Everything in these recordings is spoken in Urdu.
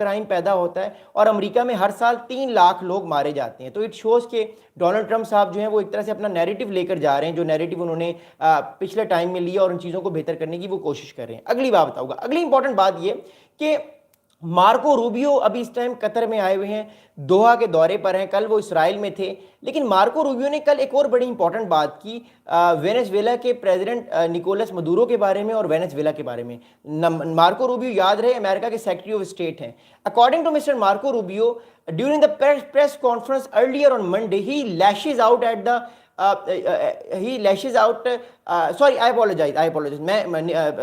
کرائم پیدا ہوتا ہے اور امریکہ میں ہر سال 3 لاکھ لوگ مارے جاتے ہیں. تو اٹ شوز کہ ڈونلڈ ٹرمپ صاحب جو ہیں وہ ایک طرح سے اپنا نیریٹو لے کر جا رہے ہیں, جو نیریٹو انہوں نے پچھلے ٹائم میں لیا اور ان چیزوں کو بہتر کرنے کی وہ کوشش کر رہے ہیں. اگلی بات بتاؤں گا, اگلی امپورٹنٹ بات یہ کہ مارکو روبیو ابھی اس ٹائم قطر میں آئے ہوئے ہیں, دوحہ کے دورے پر ہیں, کل وہ اسرائیل میں تھے. لیکن مارکو روبیو نے کل ایک اور بڑی امپورٹنٹ بات کی وینیزویلا کے پریزیڈنٹ نکولس مدورو کے بارے میں اور وینیزویلا کے بارے میں. مارکو روبیو یاد رہے امریکہ کے سیکرٹری آف اسٹیٹ ہیں. According to Mr Marco Rubio, during the press conference earlier on Monday, he lashes out at the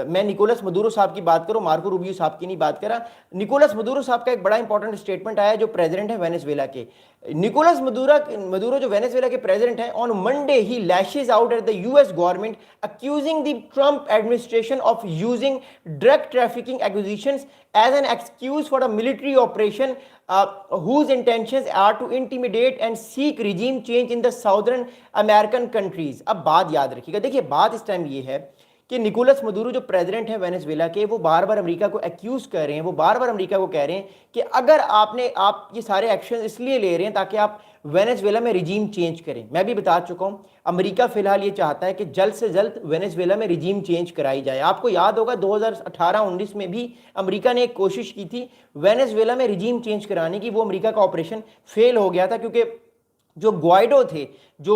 man Nicolas Maduro صاحب کی بات کروں, مارکو روبیو صاحب کی نہیں بات کرا. نکولس مدورو صاحب کا ایک بڑا امپورٹنٹ اسٹیٹمنٹ آیا جو پریزیڈنٹ ہے وینیزویلا کے. نکولس مدورو جو وینیزویلا کے پریزیڈنٹ ہیں, on Monday he lashes out at the U S government accusing the Trump administration of using drug trafficking accusations as an excuse for a military operation whose intentions are to intimidate and seek regime change in the southern American countries. اب بات یاد رکھیے گا, دیکھیے بات اس ٹائم یہ ہے کہ نکولس مدورو جو پریزیڈنٹ ہیں وینیزویلا کے, وہ بار بار امریکہ کو ایکیوز کر رہے ہیں, وہ بار بار امریکہ کو کہہ رہے ہیں کہ اگر آپ یہ سارے ایکشن اس لیے لے رہے ہیں تاکہ آپ وینیزویلا میں ریجیم چینج کریں. میں بھی بتا چکا ہوں امریکہ فی الحال یہ چاہتا ہے کہ جلد سے جلد وینیزویلا میں ریجیم چینج کرائی جائے. آپ کو یاد ہوگا 2018-19 میں بھی امریکہ نے ایک کوشش کی تھی وینیزویلا میں ریجیم چینج کرانے کی, وہ امریکہ کا آپریشن فیل ہو گیا تھا کیونکہ جو گوائڈو تھے, جو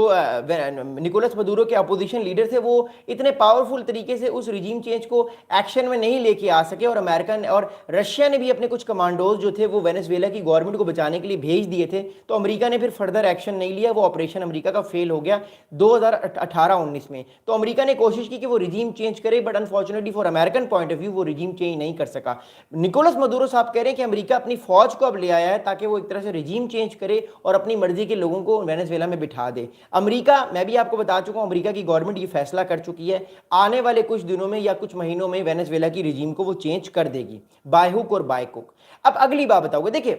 نکولس مدورو کے اپوزیشن لیڈر تھے, وہ اتنے پاورفل طریقے سے اس ریجیم چینج کو ایکشن میں نہیں لے کے آ سکے, اور امریکہ اور رشیا نے بھی اپنے کچھ کمانڈوز جو تھے وہ وینیزویلا کی گورنمنٹ کو بچانے کے لیے بھیج دیے تھے. تو امریکہ نے پھر فردر ایکشن نہیں لیا, وہ آپریشن امریکہ کا فیل ہو گیا 2018-19 میں. تو امریکہ نے کوشش کی کہ وہ ریجیم چینج کرے, but unfortunately for American point of view وہ ریجیم چینج نہیں کر سکا. نکولس مدورو صاحب کہہ رہے ہیں کہ امریکہ اپنی فوج کو اب لے آیا ہے تاکہ وہ ایک طرح سے ریجیم چینج کرے اور اپنی مرضی کے لوگوں کو وینیزویلا میں بٹھا دے. امریکہ, میں بھی آپ کو بتا چکا ہوں, امریکہ کی گورنمنٹ یہ فیصلہ کر چکی ہے آنے والے کچھ دنوں میں یا کچھ مہینوں میں وینیزویلا کی ریجیم کو وہ چینج کر دے گی, بائی ہک اور بائی کوک. اب اگلی بات بتاؤ گے, دیکھیں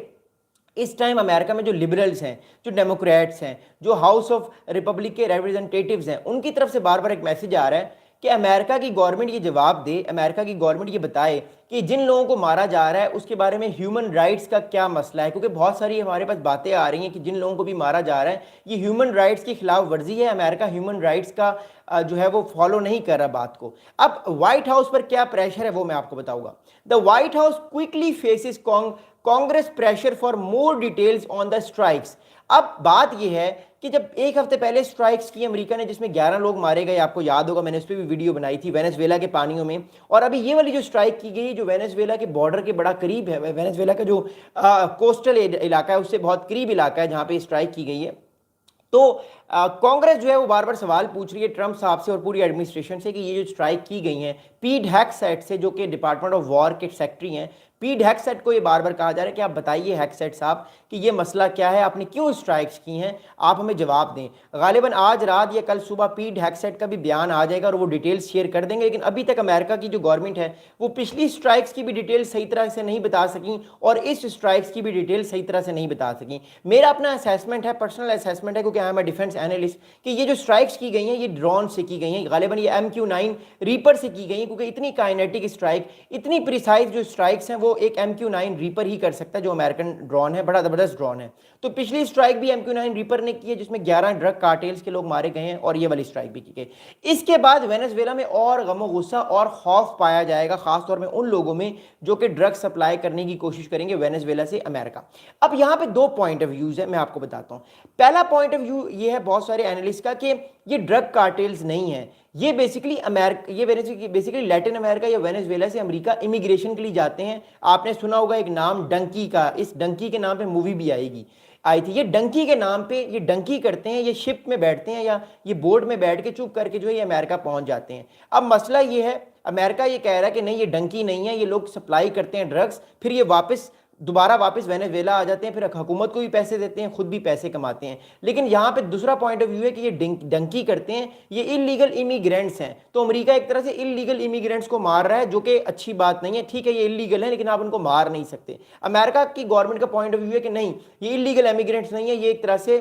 اس ٹائم امریکہ میں جو لبرلز ہیں, جو ڈیموکریٹس ہیں, جو ہاؤس آف ریپبلک کے ریپرزنٹیٹیوز ہیں, ان کی طرف سے بار بار ایک میسج آ رہا ہے کہ امریکہ کی گورنمنٹ یہ جواب دے, امریکہ کی گورنمنٹ یہ بتائے کہ جن لوگوں کو مارا جا رہا ہے اس کے بارے میں ہیومن رائٹس کا کیا مسئلہ ہے. کیونکہ بہت ساری ہمارے پاس باتیں آ رہی ہیں کہ جن لوگوں کو بھی مارا جا رہا ہے یہ ہیومن رائٹس کی خلاف ورزی ہے, امریکہ ہیومن رائٹس کا جو ہے وہ فالو نہیں کر رہا بات کو. اب وائٹ ہاؤس پر کیا پریشر ہے وہ میں آپ کو بتاؤں گا. The White House quickly faces Congress pressure for more details on the strikes. اب بات یہ ہے کہ جب ایک ہفتے پہلے سٹرائکس کی امریکہ نے جس میں 11 لوگ مارے گئے, آپ کو یاد ہوگا میں نے اس پہ بھی ویڈیو بنائی تھی وینیزویلا کے پانیوں میں, اور ابھی یہ والی جو سٹرائک کی گئی جو وینیزویلا کے بارڈر کے بڑا قریب ہے, وینیزویلا کا جو کوسٹل علاقہ ہے اس سے بہت قریب علاقہ ہے جہاں پہ سٹرائک کی گئی ہے. تو کانگریس جو ہے وہ بار بار سوال پوچھ رہی ہے ٹرمپ صاحب سے اور پوری ایڈمنسٹریشن سے کہ یہ جو سٹرائک کی گئی ہیں پیٹ ہیگسیٹ سے, جو کہ ڈپارٹمنٹ آف وار کے سیکرٹری ہیں, پیٹ ہیگسیٹ کو یہ بار بار کہا جا رہا ہے کہ آپ بتائیے ہیگسیٹ صاحب کہ یہ مسئلہ کیا ہے, آپ نے کیوں اسٹرائکس کی ہیں, آپ ہمیں جواب دیں. غالباً آج رات یا کل صبح پیٹ ہیگسیٹ کا بھی بیان آ جائے گا اور وہ ڈیٹیلز شیئر کر دیں گے. لیکن ابھی تک امریکہ کی جو گورنمنٹ ہے وہ پچھلی اسٹرائکس کی بھی ڈیٹیل صحیح طرح سے نہیں بتا سکیں اور اس اسٹرائکس کی بھی ڈیٹیل صحیح طرح سے نہیں بتا سکیں. میرا اپنا اسیسمنٹ ہے, پرسنل اسیسمنٹ ہے, کیونکہ I am a defence analyst, کہ یہ جو اسٹرائکس کی گئی ہیں یہ ڈرون سے کی گئی ہیں, غالباً یہ MQ-9 ریپر سے کی گئی ہیں, کیونکہ اتنی کائنیٹک اسٹرائک, اتنی پریسائز جو اسٹرائکس ہیں وہ ایک MQ-9 ریپر ہی کر سکتا ہے, جو امریکن ڈرون ہے, بڑا زبردست ڈرون ہے. تو پچھلی اسٹرائک بھی MQ-9 ریپر نے کی ہے جس میں 11 ڈرگ کارٹیلز کے لوگ مارے گئے ہیں, اور یہ والی اسٹرائک بھی کی گئی. اس کے بعد وینیزویلا میں اور غم و غصہ اور خوف پایا جائے گا, خاص طور میں ان لوگوں میں جو کہ ڈرگ سپلائی کرنے کی کوشش کریں گے وینیزویلا سے امریکہ. اب یہاں پہ 2 پوائنٹ آف ویوز ہیں, میں آپ کو بتاتا ہوں. پہلا پوائنٹ آف ویو یہ ہے بہت سارے اینالسٹ کا کہ یہ ڈرگ کارٹیلز نہیں ہیں, یہ بیسیکلی لیٹن امریکہ یا وینیزویلا سے امریکہ امیگریشن کے لیے جاتے ہیں. آپ نے سنا ہوگا ایک نام ڈنکی کا, اس ڈنکی کے نام پہ مووی بھی آئی تھی. یہ ڈنکی کے نام پہ یہ ڈنکی کرتے ہیں, یہ شپ میں بیٹھتے ہیں یا یہ بورڈ میں بیٹھ کے چپ کر کے جو ہے یہ امریکہ پہنچ جاتے ہیں. اب مسئلہ یہ ہے, امریکہ یہ کہہ رہا ہے کہ نہیں یہ ڈنکی نہیں ہے, یہ لوگ سپلائی کرتے ہیں ڈرگس, پھر یہ دوبارہ واپس وینیزویلا آ جاتے ہیں, پھر حکومت کو بھی پیسے دیتے ہیں, خود بھی پیسے کماتے ہیں. لیکن یہاں پہ دوسرا پوائنٹ آف ویو ہے کہ یہ ڈنکی کرتے ہیں, یہ انلیگل امیگرینٹس ہیں. تو امریکہ ایک طرح سے انلیگل امیگرینٹس کو مار رہا ہے, جو کہ اچھی بات نہیں ہے. ٹھیک ہے یہ انلیگل ہے لیکن آپ ان کو مار نہیں سکتے. امریکہ کی گورنمنٹ کا پوائنٹ آف ویو ہے کہ نہیں یہ انلیگل امیگرینٹس نہیں ہے, یہ ایک طرح سے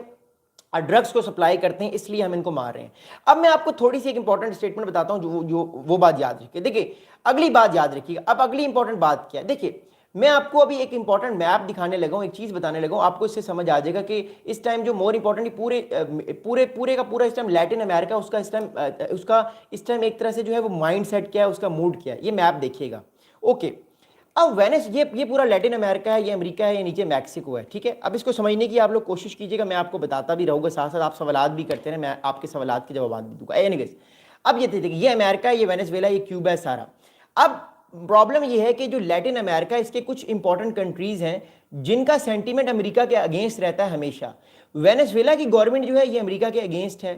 ڈرگس کو سپلائی کرتے ہیں, اس لیے ہم ان کو مار رہے ہیں. اب میں آپ کو تھوڑی سی ایک امپورٹنٹ اسٹیٹمنٹ بتاتا ہوں جو وہ بات یاد رکھیے. دیکھیے اگلی بات یاد رکھیے. اب اگلی امپورٹنٹ بات کیا ہے, دیکھیے میں آپ کو ابھی ایک امپورٹنٹ میپ دکھانے لگا ہوں, ایک چیز بتانے لگا ہوں, آپ کو اس سے سمجھ آ جائے گا کہ اس ٹائم جو مور امپورٹنٹ پورے کا پورا اس ٹائم لیٹن امریکہ اس ٹائم ایک طرح سے جو ہے وہ مائنڈ سیٹ کیا ہے, اس کا موڈ کیا ہے, یہ میپ دیکھیے گا. اوکے, اب وینس یہ پورا لیٹن امریکہ ہے, یہ امریکہ ہے, یہ نیچے میکسیکو ہے, ٹھیک ہے. اب اس کو سمجھنے کی آپ لوگ کوشش کیجیے گا, میں آپ کو بتاتا بھی رہوں گا, ساتھ ساتھ آپ سوالات بھی کرتے ہیں, میں آپ کے سوالات کے جوابات بھی دوں گا. اینیویز, اب یہ دیکھیے, یہ امریکہ ہے, یہ وینیزویلا, یہ کیوبا ہے سارا. اب پرابلم یہ ہے کہ جو لیٹن امریکہ, اس کے کچھ امپورٹنٹ کنٹریز ہیں جن کا سینٹیمنٹ امریکہ کے اگینسٹ رہتا ہے ہمیشہ. وینیزویلا کی گورنمنٹ جو ہے یہ امریکہ کے اگینسٹ ہے,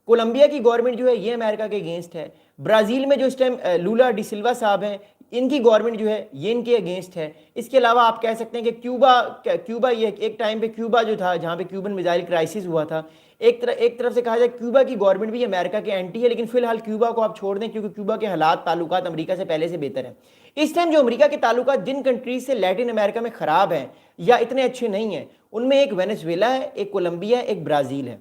کولمبیا کی گورنمنٹ جو ہے یہ امریکہ کے اگینسٹ ہے, برازیل میں جو اس ٹائم لولا ڈی سلوا صاحب ہیں, ان کی گورنمنٹ جو ہے یہ ان کے اگینسٹ ہے. اس کے علاوہ آپ کہہ سکتے ہیں کہ کیوبا یہ ایک ٹائم پہ کیوبا جو تھا, جہاں پہ کیوبن میزائل کرائسس ہوا تھا, ایک طرف سے کہا جائے کیوبا کی گورنمنٹ بھی امریکہ کے اینٹی ہے, لیکن فی الحال کیوبا کو آپ چھوڑ دیں کیونکہ کیوبا کے حالات تعلقات امریکہ سے پہلے سے بہتر ہیں. اس ٹائم جو امریکہ کے تعلقات جن کنٹریز سے لیٹن امریکہ میں خراب ہیں یا اتنے اچھے نہیں ہیں, ان میں ایک وینیزویلا ہے, ایک کولمبیا ہے, ایک برازیل ہے.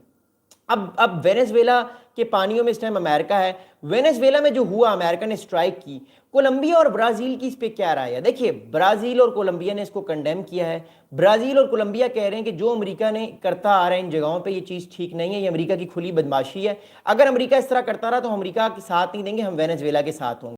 اب وینیزویلا کے پانیوں میں اس ٹائم امریکہ ہے. وینیزویلا میں جو ہوا, امریکہ نے اسٹرائک کی. کولمبیا اور برازیل کی اس پہ کیا رائے ہے؟ دیکھیے, برازیل اور کولمبیا نے اس کو کنڈیم کیا ہے. برازیل اور کولمبیا کہہ رہے ہیں کہ جو امریکہ نے کرتا آ رہا ہے ان جگہوں پہ, یہ چیز ٹھیک نہیں ہے, یہ امریکہ کی کھلی بدماشی ہے. اگر امریکہ اس طرح کرتا رہا تو ہم امریکہ کے ساتھ نہیں دیں گے, ہم وینیزویلا کے ساتھ ہوں گے.